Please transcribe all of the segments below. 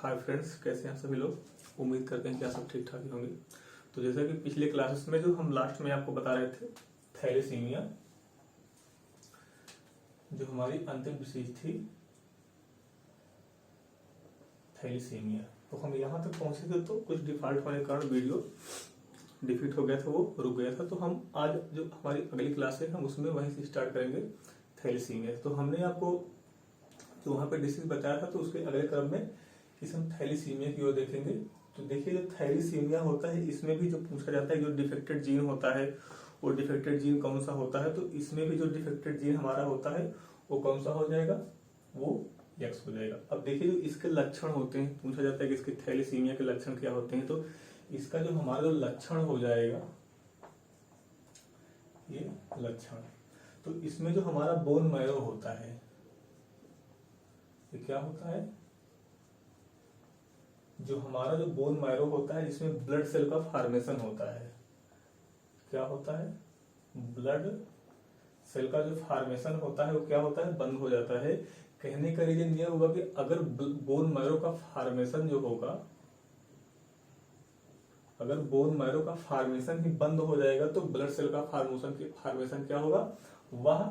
Hi friends, कैसे हैं सभी लोग। उम्मीद करते हैं कि आप सब ठीक ठाक ही होंगे। तो जैसा कि पिछले क्लासेस में जो हम लास्ट में आपको बता रहे थे, थैलेसीमिया जो हमारी अंतिम डिसीज थी, थैलेसीमिया। तो हम यहाँ तक पहुंचे थे, तो कुछ डिफॉल्ट होने के कारण वीडियो डिफीट हो गया था, वो रुक गया था। तो हम आज जो हमारी अगली क्लास है, हम उसमें वहीं से स्टार्ट करेंगे थैलेसीमिया। तो हमने आपको जो वहाँ पे डिसीज बताया था, तो उसके अगले क्रम में इस हम थैलेसीमिया की ओर देखेंगे। तो देखिए, जो थैलेसीमिया होता है, इसमें भी जो पूछा जाता है जो डिफेक्टेड जीन होता है, वो डिफेक्टेड जीन कौन सा होता है। तो इसमें भी जो डिफेक्टेड जीन हमारा होता है वो कौन सा हो जाएगा, वो एक्स हो जाएगा। अब देखिए, जो इसके लक्षण होते हैं, पूछा जाता है कि इसके थैलेसीमिया के लक्षण क्या होते हैं। तो इसका जो हमारा जो लक्षण हो जाएगा, ये लक्षण, तो इसमें जो हमारा बोन मैरो होता है, ये क्या होता है, जो हमारा जो बोन मैरो होता है, इसमें ब्लड सेल का फॉर्मेशन होता है। क्या होता है, ब्लड सेल का जो फॉर्मेशन होता है वो क्या होता है, बंद हो जाता है। कहने का रीजन ये होगा कि अगर बोन मैरो का फॉर्मेशन जो होगा, अगर बोन मैरो का फॉर्मेशन ही बंद हो जाएगा, तो ब्लड सेल का फॉर्मेशन क्या होगा, वह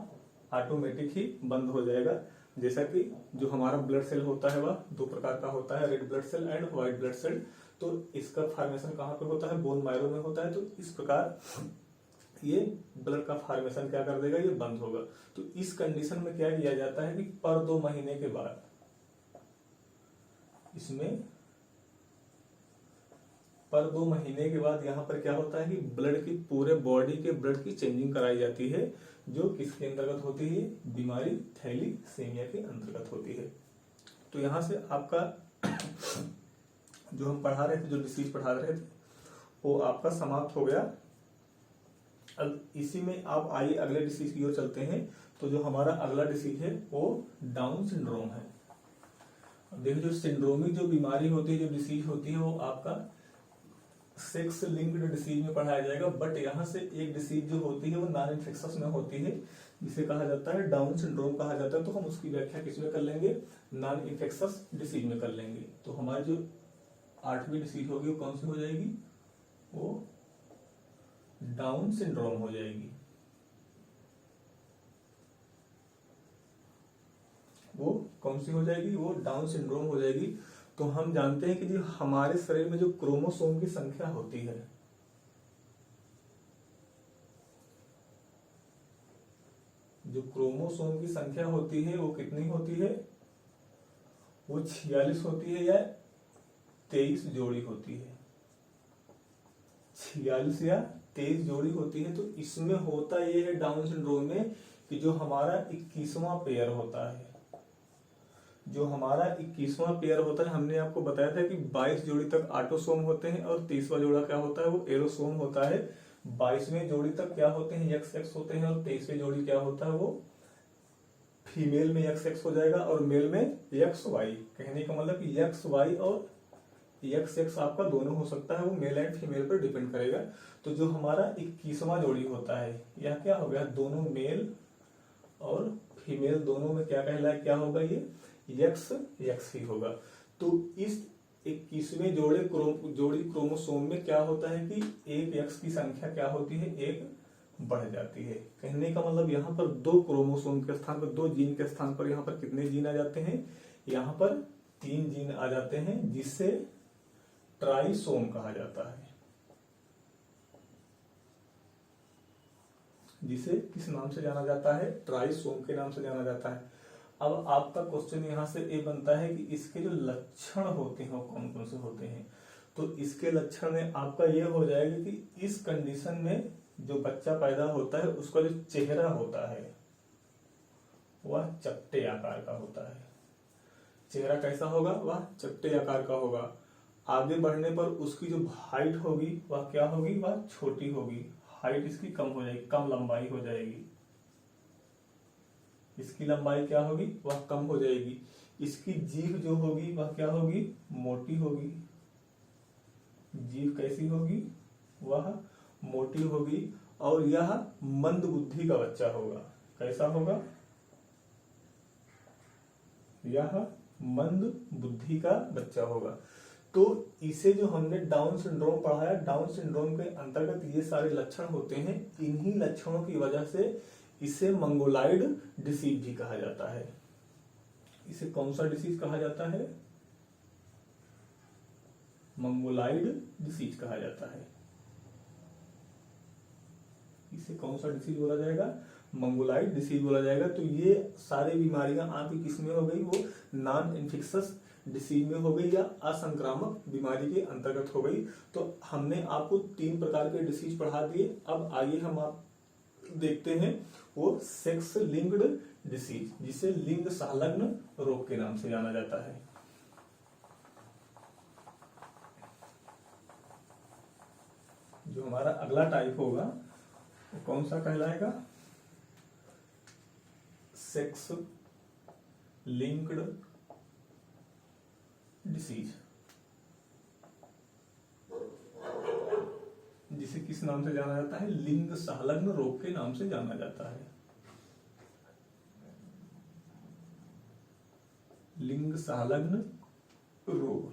ऑटोमेटिक ही बंद हो जाएगा। जैसा कि जो हमारा ब्लड सेल होता है वह दो प्रकार का होता है, red blood cell and white blood cell. तो इसका फॉर्मेशन कहाँ पे होता है, बोन मैरो में होता है। तो इस प्रकार ये ब्लड का फॉर्मेशन क्या कर देगा, ये बंद होगा। तो इस कंडीशन में क्या किया जाता है कि पर 2 महीने के बाद इसमें पर 2 महीने के बाद यहाँ पर क्या होता है कि ब्लड की पूरे बॉडी के ब्लड की चेंजिंग कराई जाती है, जो किसके अंतर्गत होती है, बीमारी थैलेसीमिया के अंतर्गत होती है। तो यहाँ से आपका जो हम पढ़ा रहे थे, जो डिसीज पढ़ा रहे थे, वो आपका समाप्त हो गया। अब इसी में आप आइए अगले डिसीज की ओर चलते हैं। तो जो हमारा अगला डिसीज है वो डाउन सिंड्रोम है। अब देखिए, जो सिंड्रोमिक जो बीमारी होती है, जो डिसीज होती है, वो आपका सेक्स लिंक्ड डिसीज में पढ़ाया जाएगा। बट यहाँ से एक डिसीज जो होती है वो नॉन इन्फेक्शस में होती है, जिसे कहा जाता है डाउन सिंड्रोम कहा जाता है। तो हम उसकी व्याख्या किसमें कर लेंगे, नॉन इन्फेक्शस डिसीज में कर लेंगे। तो हमारी जो 8वीं डिसीज होगी वो कौन सी हो जाएगी, वो डाउन सिंड्रोम हो जाएगी। वो कौन सी हो जाएगी, वो डाउन सिंड्रोम हो जाएगी। तो हम जानते हैं कि जो हमारे शरीर में जो क्रोमोसोम की संख्या होती है, जो क्रोमोसोम की संख्या होती है वो कितनी होती है, वो 46 होती है या 23 जोड़ी होती है, 46 या 23 जोड़ी होती है। तो इसमें होता ये है डाउन सिंड्रोम में कि जो हमारा 21वां पेयर होता है, जो हमारा 21वां पेयर होता है, हमने आपको बताया था कि 22 जोड़ी तक ऑटोसोम होते हैं और 30वां जोड़ा क्या होता है, वो एरोसोम होता है। 22वें जोड़ी तक क्या होते हैं, XX होते हैं, और 23वें जोड़ी क्या होता है, वो फीमेल में XX हो जाएगा और मेल में XY। कहने का मतलब कि XY और XX आपका दोनों हो सकता है, वो मेल एंड फीमेल पर डिपेंड करेगा। तो जो हमारा 21वां जोड़ी होता है, यह क्या हो गया, दोनों मेल और फीमेल दोनों में क्या कहलाए, क्या होगा, ये XX ही होगा। तो इस 21वें जोड़ी क्रोमोसोम में क्या होता है कि एक X की संख्या क्या होती है, एक बढ़ जाती है। कहने का मतलब यहाँ पर 2 क्रोमोसोम के स्थान पर, 2 जीन के स्थान पर यहाँ पर कितने जीन आ जाते हैं, यहाँ पर 3 जीन आ जाते हैं, जिससे ट्राइसोम कहा जाता है। जिसे किस नाम से जाना जाता है, ट्राइसोम के नाम से जाना जाता है। अब आपका क्वेश्चन यहाँ से ये बनता है कि इसके जो लक्षण होते हैं वो कौन कौन से होते हैं। तो इसके लक्षण में आपका ये हो जाएगा कि इस कंडीशन में जो बच्चा पैदा होता है, उसका जो चेहरा होता है वह चपटे आकार का होता है। चेहरा कैसा होगा, वह चपटे आकार का होगा। आगे बढ़ने पर उसकी जो हाइट होगी वह क्या होगी, वह छोटी होगी। हाइट इसकी कम हो जाएगी, कम लंबाई हो जाएगी। इसकी लंबाई क्या होगी, वह कम हो जाएगी। इसकी जीभ जो होगी वह क्या होगी, मोटी होगी। जीभ कैसी होगी, वह मोटी होगी। और यह मंद बुद्धि का बच्चा होगा। कैसा होगा, यह मंद बुद्धि का बच्चा होगा। तो इसे जो हमने डाउन सिंड्रोम पढ़ाया, डाउन सिंड्रोम के अंतर्गत ये सारे लक्षण होते हैं। इन्हीं लक्षणों की वजह से इसे मंगोलाइड डिसीज भी कहा जाता है। इसे कौन सा डिसीज कहा जाता है? मंगोलाइड डिसीज कहा जाता है। इसे कौन सा डिसीज बोला जाएगा? मंगोलाइड डिसीज बोला जाएगा। तो ये सारी बीमारियां आपकी किस में हो गई? वो नॉन इन्फेक्शस डिसीज में हो गई या असंक्रामक बीमारी के अंतर्गत हो गई। तो हमने आपको 3 प्रकार के डिसीज पढ़ा दिए। अब आइए हम आप देखते हैं वो सेक्स लिंक्ड डिसीज, जिसे लिंग संलग्न रोग के नाम से जाना जाता है। जो हमारा अगला टाइप होगा वो कौन सा कहलाएगा? सेक्स लिंक्ड डिसीज, जिसे किस नाम से जाना जाता है? लिंग संलग्न रोग के नाम से जाना जाता है। लिंग संलग्न रोग।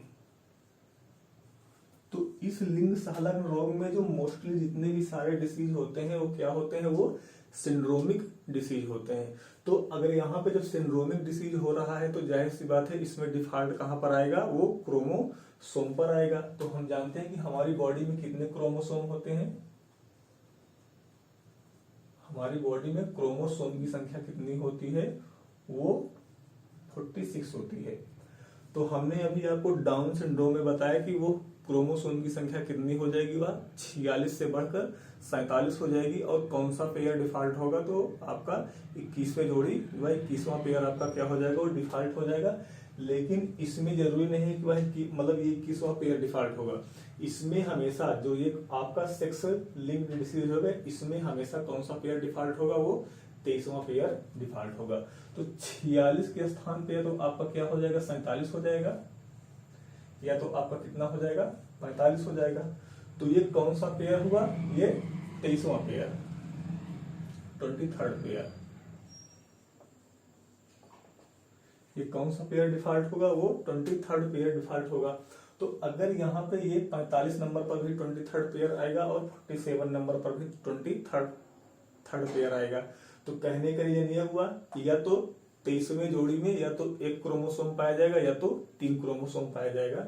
तो इस लिंग संलग्न रोग में जो मोस्टली जितने भी सारे डिसीज होते हैं वो क्या होते हैं? वो सिंड्रोमिक डिसीज होते हैं। तो अगर यहाँ पे जब सिंड्रोमिक डिसीज हो रहा है तो जाहिर सी बात है इसमें डिफॉल्ट कहाँ पर आएगा? वो क्रोमोसोम पर आएगा। तो हम जानते हैं कि हमारी बॉडी में कितने क्रोमोसोम होते हैं? हमारी बॉडी में क्रोमोसोम की संख्या कितनी होती है? वो 46 होती है। तो हमने अभी आपको डाउन सिंड्रोम में बताया कि वो क्रोमोसोम की संख्या कितनी हो जाएगी? वह 46 से बढ़कर 47 हो जाएगी। और कौन सा पेयर डिफॉल्ट होगा? तो आपका 21वें जोड़ी, वह 21वां पेयर आपका क्या हो जाएगा? वो डिफॉल्ट हो जाएगा। लेकिन इसमें जरूरी नहीं है कि वह मतलब ये 21वां पेयर डिफॉल्ट होगा। इसमें हमेशा जो ये आपका सेक्स लिंक्ड डिसीज होगा, इसमें हमेशा कौन सा पेयर डिफॉल्ट होगा? वो 23वां पेयर डिफॉल्ट होगा। तो 46 के स्थान पे तो आपका क्या हो जाएगा? 47 हो जाएगा, या तो आपका कितना हो जाएगा? 45 हो जाएगा। तो ये कौन सा पेयर हुआ? ये 23वां पेयर, 23rd पेयर। ये कौन सा पेयर डिफॉल्ट होगा? वो 23rd पेयर डिफॉल्ट होगा। तो अगर यहाँ पे ये 45 नंबर पर भी 23rd पेयर आएगा और 47 नंबर पर भी 23rd पेयर आएगा, तो कहने का ये नहीं हुआ कि या तो 23वें जोड़ी में या तो 1 क्रोमोसोम पाया जाएगा या तो 3 क्रोमोसोम पाया जाएगा।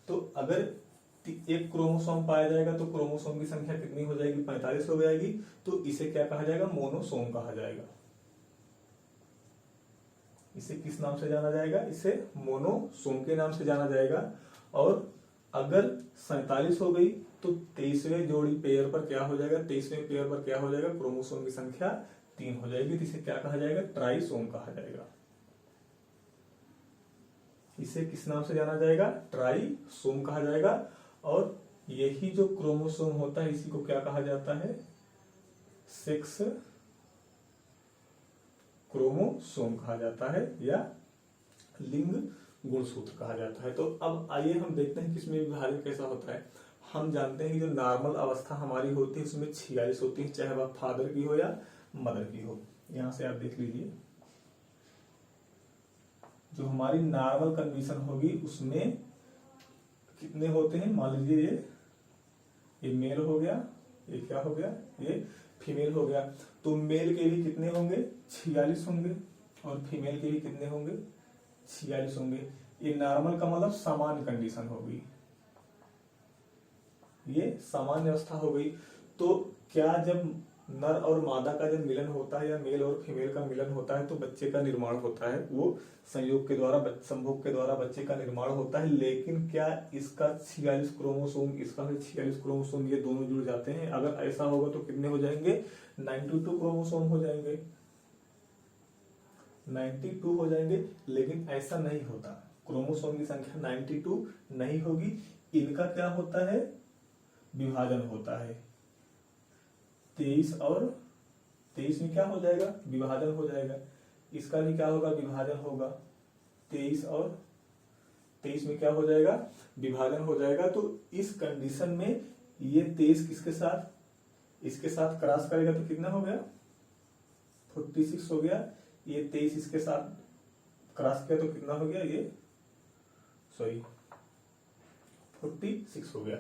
तो अगर 1 क्रोमोसोम पाया जाएगा तो क्रोमोसोम की संख्या कितनी हो जाएगी? 45 हो जाएगी। तो इसे क्या कहा जाएगा? मोनोसोम कहा जाएगा। इसे किस नाम से जाना जाएगा? इसे मोनोसोम के नाम से जाना जाएगा। और अगर 47 हो गई तो 23वें जोड़ी पेयर पर क्या हो जाएगा? 23वें पेयर पर क्या हो जाएगा? क्रोमोसोम की संख्या 3 हो जाएगी। तो इसे क्या कहा जाएगा? ट्राइसोम कहा जाएगा। इसे किस नाम से जाना जाएगा? ट्राइसोम कहा जाएगा। और यही जो क्रोमोसोम होता है इसी को क्या कहा जाता है? सेक्स क्रोमोसोम कहा जाता है या लिंग गुणसूत्र कहा जाता है। तो अब आइए हम देखते हैं कि इसमें विभाजन कैसा होता है। हम जानते हैं कि जो नॉर्मल अवस्था हमारी होती है उसमें 46 होती है, चाहे वह फादर की हो या मदर की हो। यहां से आप देख लीजिए, जो हमारी नॉर्मल कंडीशन होगी उसमें कितने होते हैं? मान लीजिए ये मेल हो गया, ये क्या हो गया? ये फीमेल हो गया। तो मेल के भी कितने होंगे? 46 होंगे और फीमेल के भी कितने होंगे? 46 होंगे। ये नॉर्मल का मतलब सामान्य कंडीशन होगी, ये सामान्य अवस्था हो गई। तो क्या जब नर और मादा का जब मिलन होता है या मेल और फीमेल का मिलन होता है तो बच्चे का निर्माण होता है, वो संयोग के द्वारा, संभोग के द्वारा बच्चे का निर्माण होता है। लेकिन क्या इसका 46 क्रोमोसोम, इसका भी 46 क्रोमोसोम, ये दोनों जुड़ जाते हैं? अगर ऐसा होगा तो कितने हो जाएंगे? 92 क्रोमोसोम हो जाएंगे, 92 हो जाएंगे। लेकिन ऐसा नहीं होता, क्रोमोसोम की संख्या 92 नहीं होगी। इनका क्या होता है? विभाजन होता है। 23 और 23 में क्या हो जाएगा? विभाजन हो जाएगा। इसका भी क्या होगा? विभाजन होगा। 23 और 23 में क्या हो जाएगा? विभाजन हो जाएगा। तो इस कंडीशन में ये 23 किसके साथ? इसके साथ क्रॉस करेगा तो कितना हो गया? 46 हो गया। ये 23 इसके साथ क्रॉस किया तो कितना हो गया? ये 46 हो गया।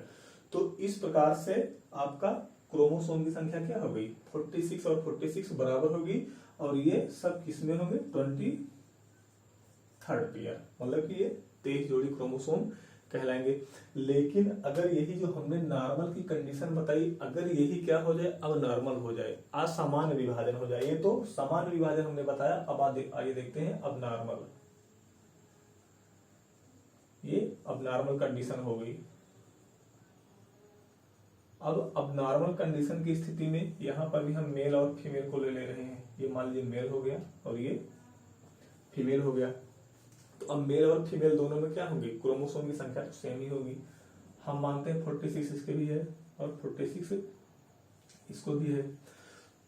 तो इस प्रकार से आपका क्रोमोसोम की संख्या क्या हो गई, 46 और 46 बराबर होगी, और ये सब किसमें होंगे, 23rd पेयर, मतलब कि ये 23 जोड़ी क्रोमोसोम कहलाएंगे। लेकिन अगर यही जो हमने नॉर्मल की कंडीशन बताई, अगर यही क्या हो जाए, अब नॉर्मल हो जाए, असामान्य विभाजन हो जाए, ये तो सामान्य विभाजन हमने बताया, अब आइए देखते हैं अब नॉर्मल। ये अब नॉर्मल कंडीशन हो गई। अब नॉर्मल कंडीशन की स्थिति में यहां पर भी हम मेल और फीमेल को ले रहे हैं। ये मान लीजिए मेल हो गया और ये फीमेल हो गया। तो अब मेल और फीमेल दोनों में क्या होंगे, क्रोमोसोम की संख्या तो सेम ही होगी। हम मानते हैं 46 इसके भी है और 46 इसको भी है।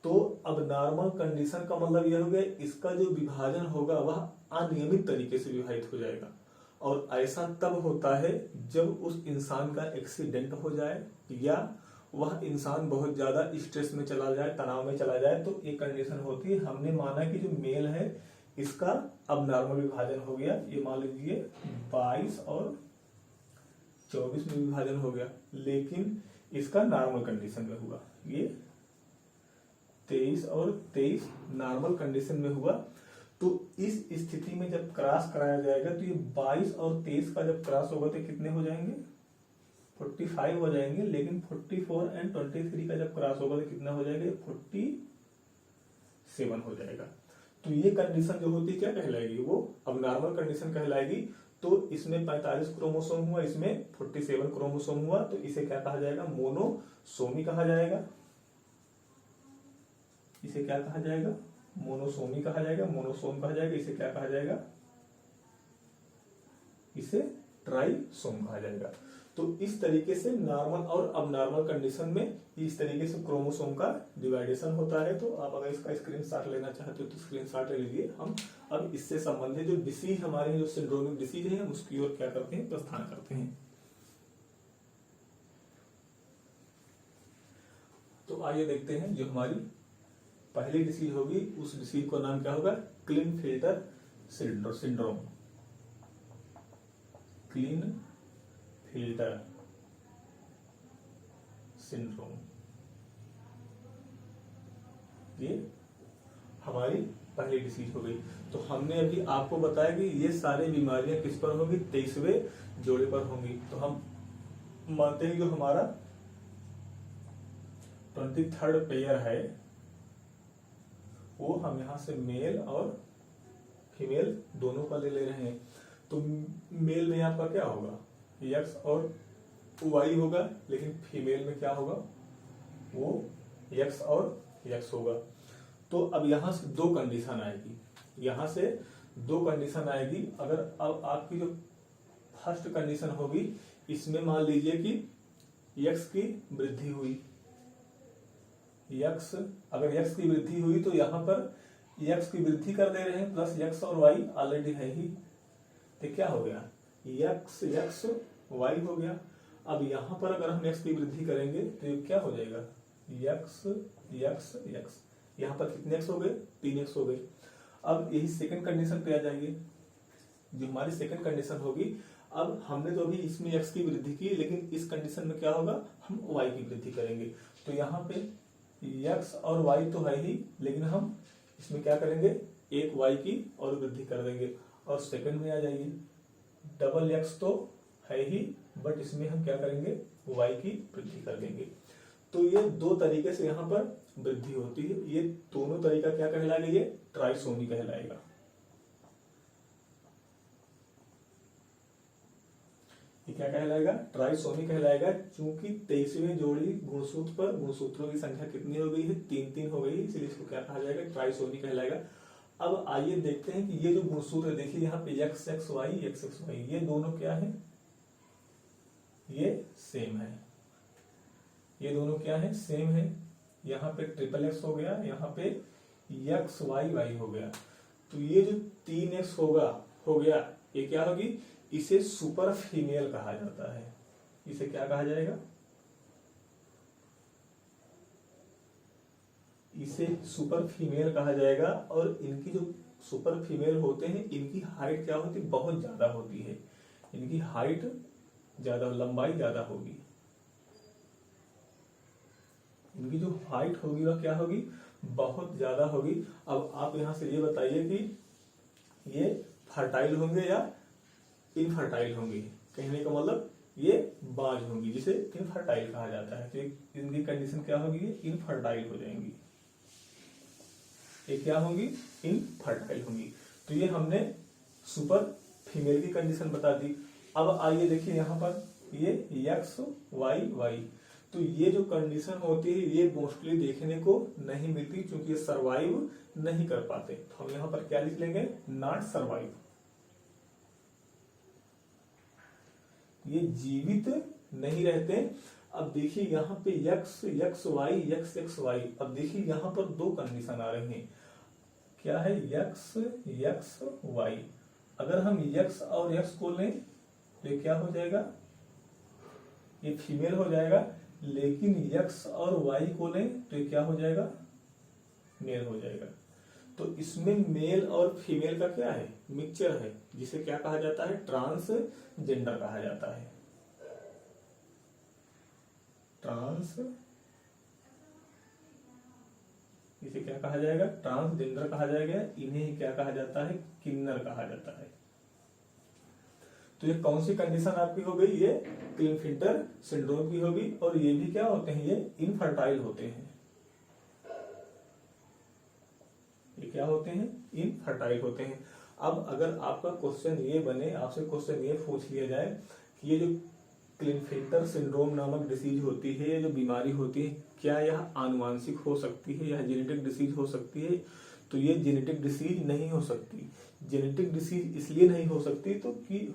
तो अब नॉर्मल कंडीशन का मतलब यह हो गया, इसका जो विभाजन होगा वह अनियमित तरीके से विभाजित हो जाएगा। और ऐसा तब होता है जब उस इंसान का एक्सीडेंट हो जाए या वह इंसान बहुत ज्यादा स्ट्रेस में चला जाए, तनाव में चला जाए, तो ये कंडीशन होती है। हमने माना कि जो मेल है इसका अब नॉर्मल विभाजन हो गया, ये मान लीजिए 22 और 24 में विभाजन हो गया, लेकिन इसका नॉर्मल कंडीशन में हुआ। ये 23 और 23 नॉर्मल कंडीशन में हुआ। तो इस स्थिति में जब क्रॉस कराया जाएगा तो ये 22 और 23 का जब क्रॉस होगा तो कितने हो जाएंगे, 45 हो जाएंगे। लेकिन 44 एंड 23 का जब क्रॉस होगा तो कितना हो जाएगा, 47 हो जाएगा। तो ये कंडीशन जो होती है क्या कहलाएगी, वो अब नॉर्मल कंडीशन कहलाएगी। तो इसमें 45 क्रोमोसोम हुआ, इसमें 47 क्रोमोसोम हुआ, तो इसे क्या कहा जाएगा, मोनोसोमी कहा जाएगा। इसे क्या कहा जाएगा, मोनोसोमी कहा जाएगा, मोनोसोम कहा जाएगा। इसे क्या कहा जाएगा, इसे ट्राइसोम कहा जाएगा। तो इस तरीके से नॉर्मल और अब नॉर्मल कंडीशन में इस तरीके से क्रोमोसोम का डिवाइडेशन होता है। तो आप अगर इसका स्क्रीनशॉट लेना चाहते हो तो स्क्रीनशॉट ले लीजिए। हम अब इससे संबंधित जो डिसीज हमारे जो सिंड्रोमिक डिसीज है उसकी ओर क्या करते हैं, प्रस्थान करते हैं। तो आइए देखते हैं, जो हमारी पहली डिसीज होगी उस डिसीज का नाम क्या होगा, क्लिनफिल्टर सिंड्रोम। क्लिनफिल्टर सिंड्रोम, ये हमारी पहली डिसीज हो गई। तो हमने अभी आपको बताया कि ये सारी बीमारियां किस पर होंगी, 23वें जोड़े पर होंगी। तो हम मानते हैं जो हमारा 23rd पेयर है वो हम यहां से मेल और फीमेल दोनों का ले रहे हैं। तो मेल में आपका क्या होगा, एक्स और वाई होगा, लेकिन फीमेल में क्या होगा, वो एक्स और एक्स होगा। तो अब यहां से दो कंडीशन आएगी, यहां से दो कंडीशन आएगी। अगर अब आपकी जो फर्स्ट कंडीशन होगी, इसमें मान लीजिए कि एक्स की वृद्धि हुई, एक्स अगर एक्स की वृद्धि हुई तो यहां पर एक्स की वृद्धि कर दे रहे हैं, प्लस एक्स और वाई ऑलरेडी है ही, तो क्या हो गया, एक्स एक्स वाई हो गया। अब यहां पर अगर हम एक्स की वृद्धि करेंगे तो ये क्या हो जाएगा, एक्स एक्स एक्स, यहां पर कितने एक्स हो गए, 3x हो गए। अब यही सेकंड कंडीशन पे आ जाइए, जो हमारी सेकंड कंडीशन होगी। अब हमने तो अभी इसमें एक्स की वृद्धि की, लेकिन इस कंडीशन में क्या होगा, हम वाई की वृद्धि करेंगे। तो यहाँ पे एक्स और वाई तो है ही, लेकिन हम इसमें क्या करेंगे, एक वाई की और वृद्धि कर देंगे। और सेकंड में आ जाइए, डबल एक्स तो है ही, बट इसमें हम क्या करेंगे, वाई की वृद्धि कर देंगे। तो ये दो तरीके से यहाँ पर वृद्धि होती है। ये दोनों तरीका क्या कहलाएगा, ये ट्राइसोमी कहलाएगा। ये क्या कहलाएगा, ट्राइसोमी कहलाएगा। चूंकि 23वें जोड़ी गुणसूत्र पर गुणसूत्रों की संख्या कितनी हो गई है, 3 हो गई, इसलिए इसको क्या कहा जाएगा, ट्राइसोमी कहलाएगा। अब आइए देखते हैं कि ये जो गुणसूत्र देखिए यहाँ पे एक्स एक्स वाई, ये दोनों क्या है, ये सेम है, ये दोनों क्या है, सेम है। यहाँ पे ट्रिपल एक्स हो गया, यहाँ पे एक्स वाई वाई हो गया। तो ये जो 3x हो गया, ये क्या होगी, इसे सुपर फीमेल कहा जाता है। इसे क्या कहा जाएगा, इसे सुपर फीमेल कहा जाएगा। और इनकी जो सुपर फीमेल होते हैं, इनकी हाइट क्या होती है, बहुत ज्यादा होती है। इनकी हाइट ज्यादा, लंबाई ज्यादा होगी, इनकी जो हाइट होगी वह क्या होगी, बहुत ज्यादा होगी। अब आप यहां से ये बताइए कि ये फर्टाइल होंगे या इनफर्टाइल होंगे, कहने का मतलब ये बाज होंगी, जिसे इनफर्टाइल कहा जाता है। तो इनकी कंडीशन क्या होगी, ये इनफर्टाइल हो जाएंगी, ये क्या होंगी, इनफर्टाइल होंगी। तो ये हमने सुपर फीमेल की कंडीशन बता दी। अब आइए देखिए यहाँ पर ये एक्स वाई वाई, तो ये जो कंडीशन होती है ये मोस्टली देखने को नहीं मिलती, क्योंकि ये सरवाइव नहीं कर पाते। तो हम यहाँ पर क्या लिख लेंगे, नॉट सरवाइव, ये जीवित नहीं रहते। अब देखिए यहाँ पे x x y x x y, अब देखिए यहाँ पर दो कंडीशन आ रही हैं, क्या है, यक्स यक्स वाई। अगर हम यक्स और यक्स को लें तो ये क्या हो जाएगा, ये फीमेल हो जाएगा, लेकिन यक्स और वाई को लें तो ये क्या हो जाएगा, मेल हो जाएगा। तो इसमें मेल और फीमेल का क्या है, मिक्सचर है, जिसे क्या कहा जाता है, ट्रांसजेंडर कहा जाता है। इसे क्या कहा जाएगा, ट्रांसजेंडर कहा जाएगा। इन्हें क्या कहा जाता है, किन्नर कहा जाता है। तो ये कौन सी कंडीशन आपकी हो गई, ये क्लिनफिल्टर सिंड्रोम की होगी, और ये भी क्या होते हैं, ये इनफर्टाइल होते हैं। ये क्या होते हैं, इनफर्टाइल होते हैं। अब अगर आपका क्वेश्चन ये बने, आपसे क्वेश्चन ये पूछ लिया जाए कि ये जो क्लिनफिल्टर सिंड्रोम नामक डिसीज होती है, ये जो बीमारी होती है, क्या यह आनुवांशिक हो सकती है, यह जेनेटिक डिसीज हो सकती है? तो ये जेनेटिक डिसीज नहीं हो सकती। जेनेटिक डिसीज इसलिए नहीं हो सकती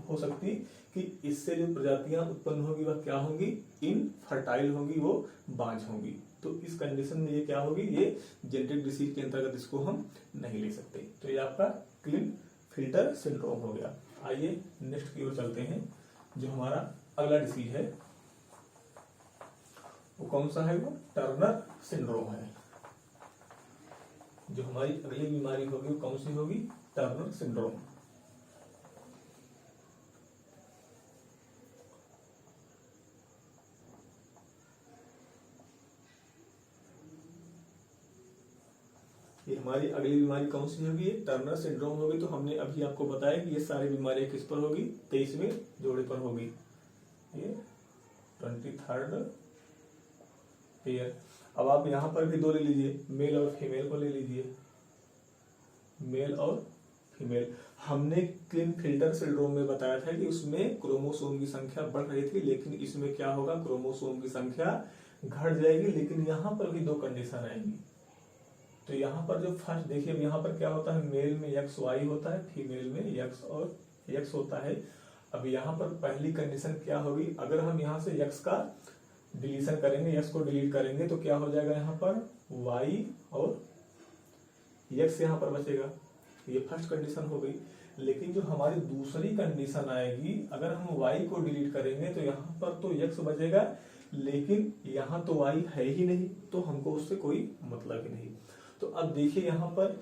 हो सकती कि इससे जो प्रजातियां उत्पन्न होगी वह क्या होंगी, इनफर्टाइल होंगी, वो बांझ होंगी। तो इस कंडीशन में ये क्या होगी, ये जेनेटिक डिसीज के अंतर्गत इसको हम नहीं ले सकते। तो ये आपका क्लिनफिल्टर सिंड्रोम हो गया। आइए नेक्स्ट की ओर चलते हैं। जो हमारा अगला डिसीज है वो कौन सा है, वो टर्नर सिंड्रोम है। जो हमारी अगली बीमारी होगी वो कौन सी होगी, टर्नर सिंड्रोम। ये हमारी अगली बीमारी कौन सी होगी, टर्नर सिंड्रोम होगी। तो हमने अभी आपको बताया कि ये सारी बीमारियां किस पर होगी, 23वें जोड़े पर होगी। ये 23rd पेयर। अब आप यहां पर भी दो ले लीजिए, मेल और फीमेल को ले लीजिए, मेल और फीमेल। हमने क्लिनफिल्टर सिंड्रोम में बताया था कि उसमें क्रोमोसोम की संख्या बढ़ रही थी, लेकिन इसमें क्या होगा, क्रोमोसोम की संख्या घट जाएगी। लेकिन यहाँ पर भी दो कंडीशन आएंगी। तो यहाँ पर जो फर्स्ट देखिए, यहाँ पर क्या होता है, मेल में एक्स वाई होता है, फीमेल में एक्स और एक्स होता है। अब यहाँ पर पहली कंडीशन क्या होगी, अगर हम यहाँ से एक्स का डिलीशन करेंगे, एक्स को डिलीट करेंगे तो क्या हो जाएगा, यहाँ पर वाई और एक्स यहाँ पर बचेगा। ये फर्स्ट कंडीशन हो गई। लेकिन जो हमारी दूसरी कंडीशन आएगी, अगर हम y को डिलीट करेंगे तो यहाँ पर तो x बचेगा, लेकिन यहाँ तो y है ही नहीं, तो हमको उससे कोई मतलब ही नहीं। तो अब देखिए यहाँ पर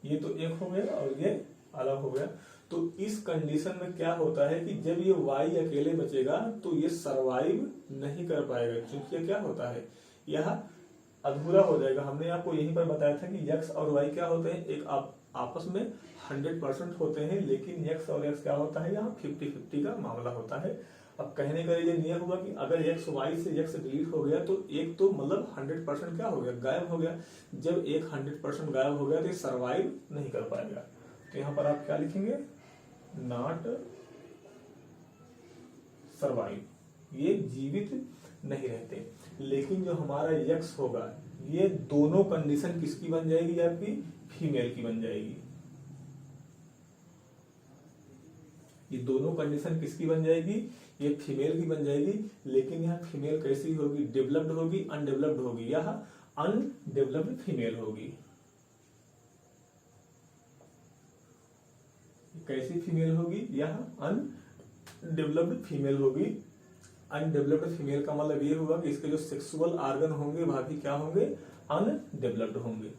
ये तो एक हो गया और ये अलग हो गया। तो इस कंडीशन में क्या होता है कि जब ये y अकेले बचेगा तो ये सरवाइव नहीं कर पाएगा, क्योंकि ये क्या होता है, यह अधूरा हो जाएगा। हमने आपको यहीं पर बताया था कि x और y क्या होते हैं, एक आपस में 100% होते हैं, लेकिन x और x क्या होता है, यहाँ 50-50 का मामला होता है। अब कहने का रीजन यह हुआ कि अगर x y से x डिलीट हो गया तो एक तो मतलब 100% क्या हो गया, गायब हो गया। जब एक 100% गायब हो गया तो ये सरवाइव नहीं कर पाएगा। तो यहाँ पर आप क्या लिखेंगे, नॉट सरवाइव, ये जीवित नहीं रहते। लेकिन जो हमारा यक्स होगा, ये दोनों कंडीशन किसकी बन जाएगी, आपकी फीमेल की बन जाएगी। ये दोनों कंडीशन किसकी बन जाएगी, ये फीमेल की बन जाएगी। लेकिन यह फीमेल कैसी होगी, डेवलप्ड होगी, अनडेवलप्ड होगी, यह अनडेवलप्ड फीमेल होगी। कैसी फीमेल होगी, यह अनडेवलप्ड फीमेल होगी। अनडेवलप्ड फीमेल का मतलब ये हुआ कि इसके जो सेक्सुअल ऑर्गन होंगे वह भी क्या होंगे, अनडेवलप्ड होंगे।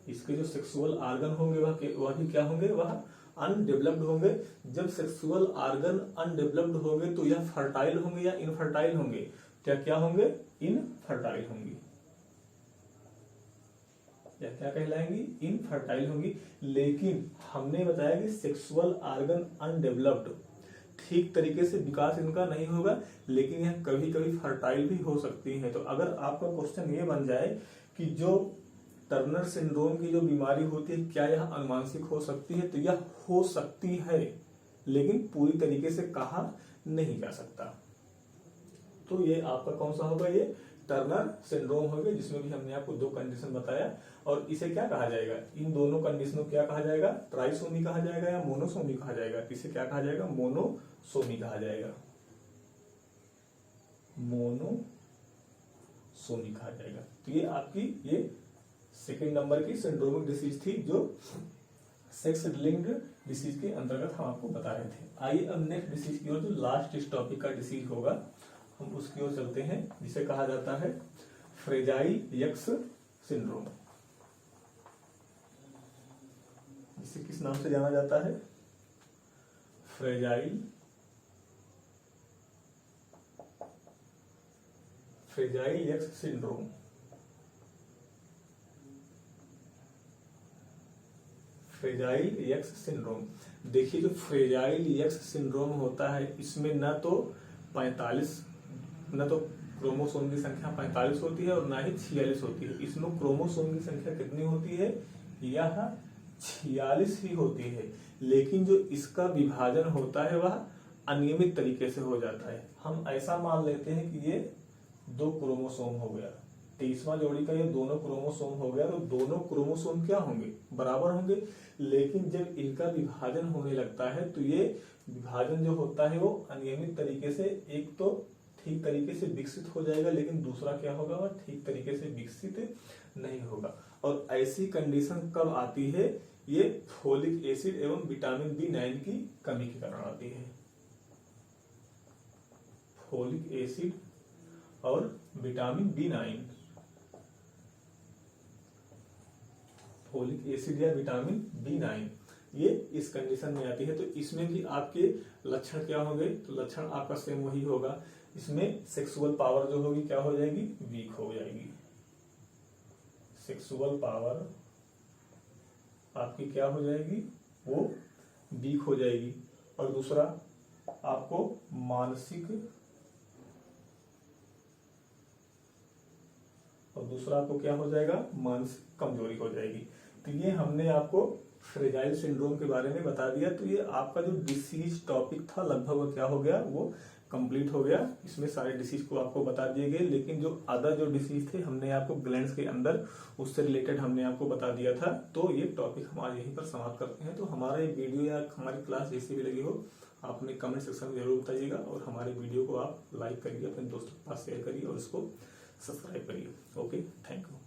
इसके जो सेक्सुअल आर्गन होंगे वह भी क्या होंगे, वह अनडेवलप्ड होंगे। जब सेक्सुअल आर्गन अनडेवलप्ड होंगे तो यह फर्टाइल होंगे या इनफर्टाइल होंगे, क्या होंगे, इनफर्टाइल होंगी, या क्या कहलाएंगी, इनफर्टाइल होंगी। लेकिन हमने बताया कि सेक्सुअल आर्गन अनडेवलप्ड, ठीक तरीके से विकास इनका नहीं होगा, लेकिन यह कभी कभी फर्टाइल भी हो सकती है। तो अगर आपका क्वेश्चन ये बन जाए कि जो टर्नर सिंड्रोम की जो बीमारी होती है क्या यह अनुवांशिक हो सकती है, तो यह हो सकती है, लेकिन पूरी तरीके से कहा नहीं जा सकता। तो ये आपका कौन सा होगा, ये टर्नर सिंड्रोम होगा, जिसमें भी हमने आपको दो कंडीशन बताया। और इसे क्या कहा जाएगा, इन दोनों कंडीशनों को क्या कहा जाएगा, ट्राइसोमी कहा जाएगा या मोनोसोमी कहा जाएगा। इसे क्या कहा जाएगा, मोनोसोमी कहा जाएगा, मोनोसोमी कहा जाएगा। तो ये आपकी ये सेकेंड नंबर की सिंड्रोमिक डिसीज थी, जो सेक्स लिंक्ड डिसीज के अंतर्गत हम आपको बता रहे थे। आइए अब नेक्स्ट डिसीज की ओर, जो लास्ट इस टॉपिक का डिसीज होगा, हम उसकी ओर चलते हैं, जिसे कहा जाता है फ्रेजाइल यक्स सिंड्रोम। जिसे किस नाम से जाना जाता है, fragile x syndrome. Fragile x syndrome, देखिए जो फ्रेजाइल यक्स सिंड्रोम होता है, इसमें न तो क्रोमोसोम की संख्या 45 होती है और ना ही 46 होती है। इसमें क्रोमोसोम की संख्या कितनी होती है, यह 46 ही होती है, लेकिन जो इसका विभाजन होता है वह अनियमित तरीके से हो जाता है। हम ऐसा मान लेते हैं कि ये 2 क्रोमोसोम हो गया, 23वां जोड़ी का ये दोनों क्रोमोसोम हो गया, तो दोनों क्रोमोसोम क्या होंगे, बराबर होंगे। लेकिन जब इनका विभाजन होने लगता है तो ये विभाजन जो होता है वो अनियमित तरीके से, एक तो ठीक तरीके से विकसित हो जाएगा, लेकिन दूसरा क्या होगा, वह ठीक तरीके से विकसित नहीं होगा। और ऐसी कंडीशन कब आती है, ये फोलिक एसिड एवं विटामिन B9 की कमी के कारण आती है। फोलिक एसिड और विटामिन B9, फोलिक एसिड या विटामिन B9, ये इस कंडीशन में आती है। तो इसमें भी आपके लक्षण क्या होंगे, तो लक्षण आपका सेम वही होगा। इसमें सेक्सुअल पावर जो होगी क्या हो जाएगी, वीक हो जाएगी। सेक्सुअल पावर आपकी क्या हो जाएगी, वो वीक हो जाएगी। और दूसरा आपको मानसिक क्या हो जाएगा, मानसिक कमजोरी हो जाएगी। तो ये हमने आपको फ्रेजाइल सिंड्रोम के बारे में बता दिया। तो ये आपका जो डिसीज टॉपिक था लगभग क्या हो गया, वो कंप्लीट हो गया। इसमें सारे डिसीज को आपको बता दिए गए, लेकिन जो अदर जो डिसीज थे हमने आपको ग्लैंड्स के अंदर उससे रिलेटेड हमने आपको बता दिया था। तो ये टॉपिक हम आज यहीं पर समाप्त करते हैं। तो हमारा ये वीडियो या हमारी क्लास जैसी भी लगी हो, आप अपने कमेंट सेक्शन में जरूर बताइएगा, और हमारे वीडियो को आप लाइक करिए, अपने दोस्तों के पास शेयर करिए और इसको सब्सक्राइब करिए। Okay, thank you.